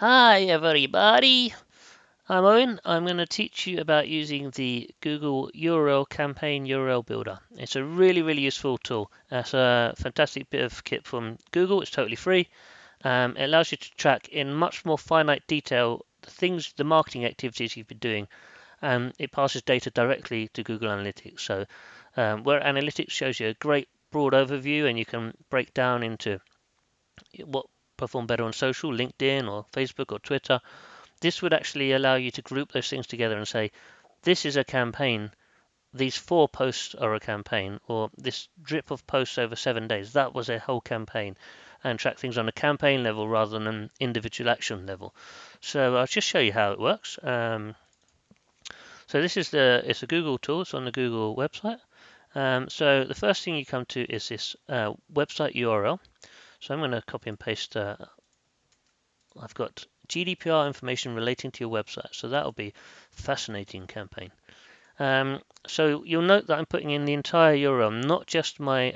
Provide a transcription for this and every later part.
Hi everybody, I'm Owen. I'm going to teach you about using the Google URL Campaign URL Builder. It's a really useful tool. It's a fantastic bit of kit from Google. It's totally free. It allows you to track in much more finite detail the marketing activities you've been doing. It passes data directly to Google Analytics. So where Analytics shows you a great broad overview and you can break down into what performed better on social, LinkedIn or Facebook or Twitter. This would actually allow you to group those things together and say, this is a campaign, these 4 posts are a campaign, or this drip of posts over 7 days, that was a whole campaign, and track things on a campaign level rather than an individual action level. So I'll just show you how it works. So this is it's a Google tool, it's on the Google website. So the first thing you come to is this website URL. So I'm going to copy and paste. I've got GDPR information relating to your website, so that'll be fascinating campaign. So you'll note that I'm putting in the entire URL, not just my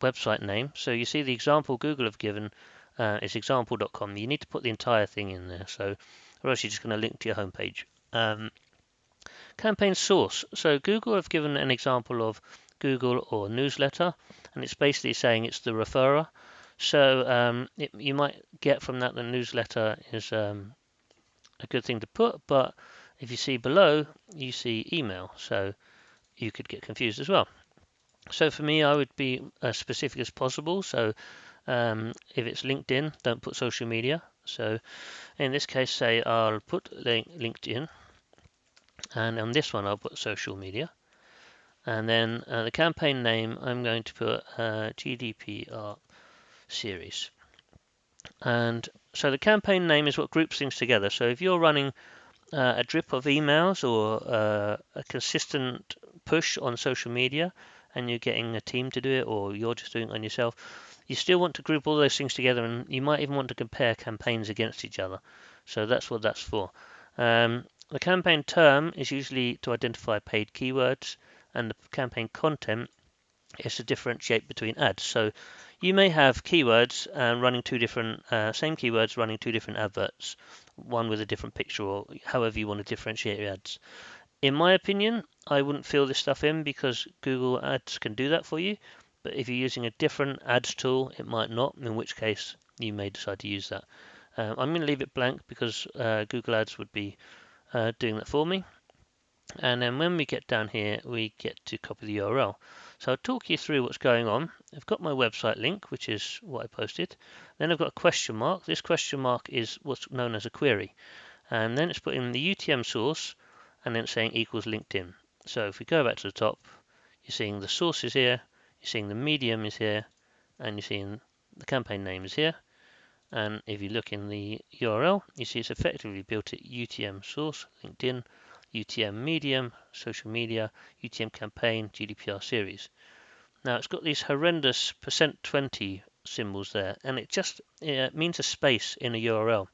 website name. So you see the example Google have given is example.com. You need to put the entire thing in there, so or else you're just going to link to your homepage. Campaign source. So Google have given an example of Google or newsletter, and it's basically saying it's the referrer. So you might get from that the newsletter is a good thing to put, but if you see below, you see email, so you could get confused as well. So for me, I would be as specific as possible. So if it's LinkedIn, don't put social media. So in this case, say I'll put LinkedIn, and on this one I'll put social media. And then the campaign name, I'm going to put GDPR series. And so the campaign name is what groups things together. So if you're running a drip of emails or a consistent push on social media and you're getting a team to do it or you're just doing it on yourself, you still want to group all those things together and you might even want to compare campaigns against each other. So that's what that's for. The campaign term is usually to identify paid keywords, and the campaign content is to differentiate between ads. So you may have keywords running same keywords running 2 different adverts, one with a different picture or however you want to differentiate your ads. In my opinion, I wouldn't fill this stuff in because Google Ads can do that for you. But if you're using a different ads tool, it might not, in which case you may decide to use that. I'm going to leave it blank because Google Ads would be doing that for me. And then when we get down here, we get to copy the URL. So I'll talk you through what's going on. I've got my website link, which is what I posted. Then I've got a question mark. This question mark is what's known as a query. And then it's put in the UTM source, and then it's saying equals LinkedIn. So if we go back to the top, you're seeing the source is here, you're seeing the medium is here, and you're seeing the campaign name is here. And if you look in the URL, you see it's effectively built at UTM source, LinkedIn, UTM medium, social media, UTM campaign, GDPR series. Now it's got these horrendous %20 symbols there, and it means a space in a URL.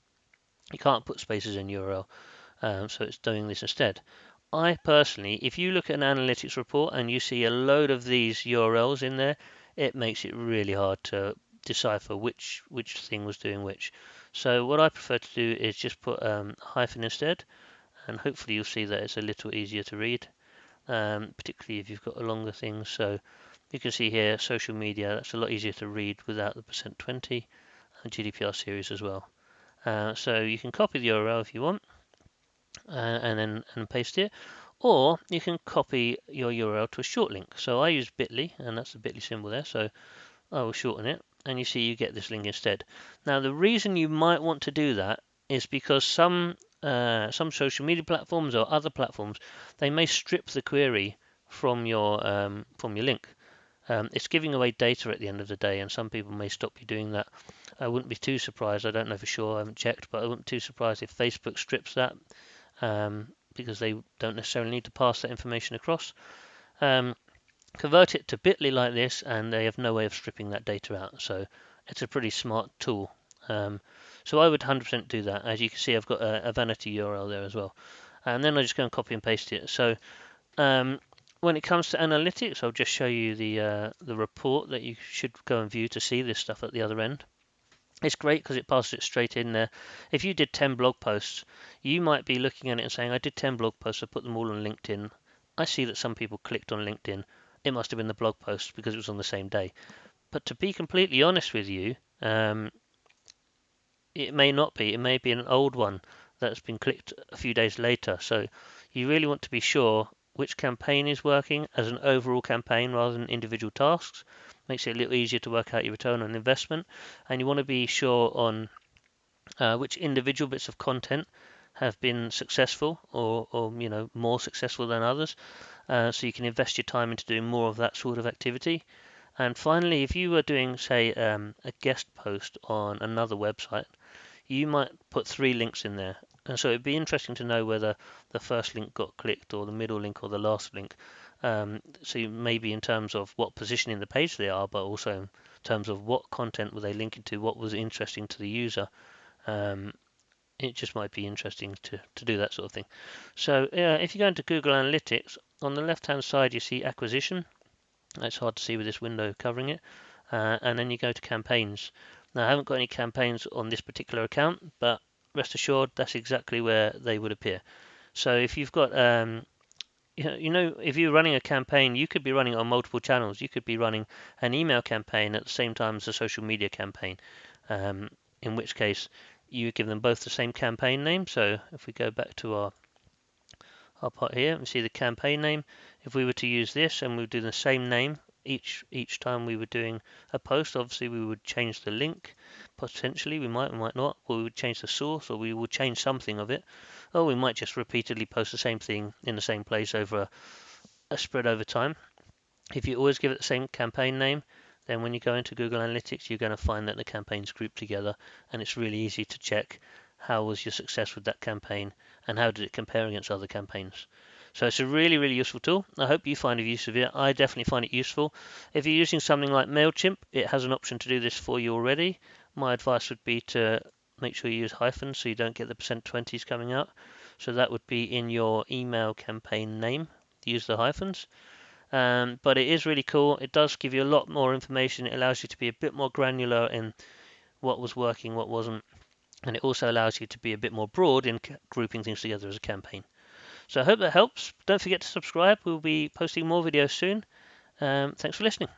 You can't put spaces in URL, so it's doing this instead. I personally, if you look at an analytics report and you see a load of these URLs in there, it makes it really hard to decipher which thing was doing which. So what I prefer to do is just put a hyphen instead, and hopefully you'll see that it's a little easier to read, particularly if you've got a longer thing. So you can see here social media, that's a lot easier to read without the %20, and GDPR series as well. So you can copy the URL if you want, and paste it, or you can copy your URL to a short link. So I use bit.ly, and that's the bit.ly symbol there, so I will shorten it, and you see you get this link instead. Now the reason you might want to do that is because some social media platforms or other platforms, they may strip the query from your link. It's giving away data at the end of the day, and some people may stop you doing that. I wouldn't be too surprised, I don't know for sure, I haven't checked, but I wouldn't be too surprised if Facebook strips that, because they don't necessarily need to pass that information across. Convert it to bit.ly like this, and they have no way of stripping that data out. So it's a pretty smart tool. So I would 100% do that. As you can see, I've got a vanity URL there as well. And then I just go and copy and paste it. So when it comes to analytics, I'll just show you the report that you should go and view to see this stuff at the other end. It's great because it passes it straight in there. If you did 10 blog posts, you might be looking at it and saying, I did 10 blog posts, I put them all on LinkedIn. I see that some people clicked on LinkedIn. It must have been the blog post because it was on the same day. But to be completely honest with you, it may not be. It may be an old one that's been clicked a few days later. So you really want to be sure which campaign is working as an overall campaign rather than individual tasks. Makes it a little easier to work out your return on investment. And you want to be sure on which individual bits of content have been successful or more successful than others. So you can invest your time into doing more of that sort of activity. And finally, if you were doing, say, a guest post on another website, you might put 3 links in there. And so it'd be interesting to know whether the first link got clicked or the middle link or the last link. So maybe in terms of what position in the page they are, but also in terms of what content were they linking to, what was interesting to the user. It just might be interesting to do that sort of thing. So if you go into Google Analytics, on the left hand side you see acquisition. It's hard to see with this window covering it. And then you go to campaigns. Now I haven't got any campaigns on this particular account, but rest assured that's exactly where they would appear. So if you've got if you're running a campaign, you could be running on multiple channels. You could be running an email campaign at the same time as a social media campaign, in which case you give them both the same campaign name. So if we go back to our part here and see the campaign name, if we were to use this and we would do the same name each time we were doing a post, obviously we would change the link. Potentially we might not, or we would change the source, or we would change something of it, or we might just repeatedly post the same thing in the same place over a spread over time. If you always give it the same campaign name, then when you go into Google Analytics, you're going to find that the campaign's grouped together, and it's really easy to check how was your success with that campaign and how did it compare against other campaigns. So it's a really, really useful tool. I hope you find a use of it. I definitely find it useful. If you're using something like MailChimp, it has an option to do this for you already. My advice would be to make sure you use hyphens so you don't get the %20s coming out. So that would be in your email campaign name. Use the hyphens. But it is really cool. It does give you a lot more information. It allows you to be a bit more granular in what was working, what wasn't, and it also allows you to be a bit more broad in grouping things together as a campaign. So I hope that helps. Don't forget to subscribe. We'll be posting more videos soon. Thanks for listening.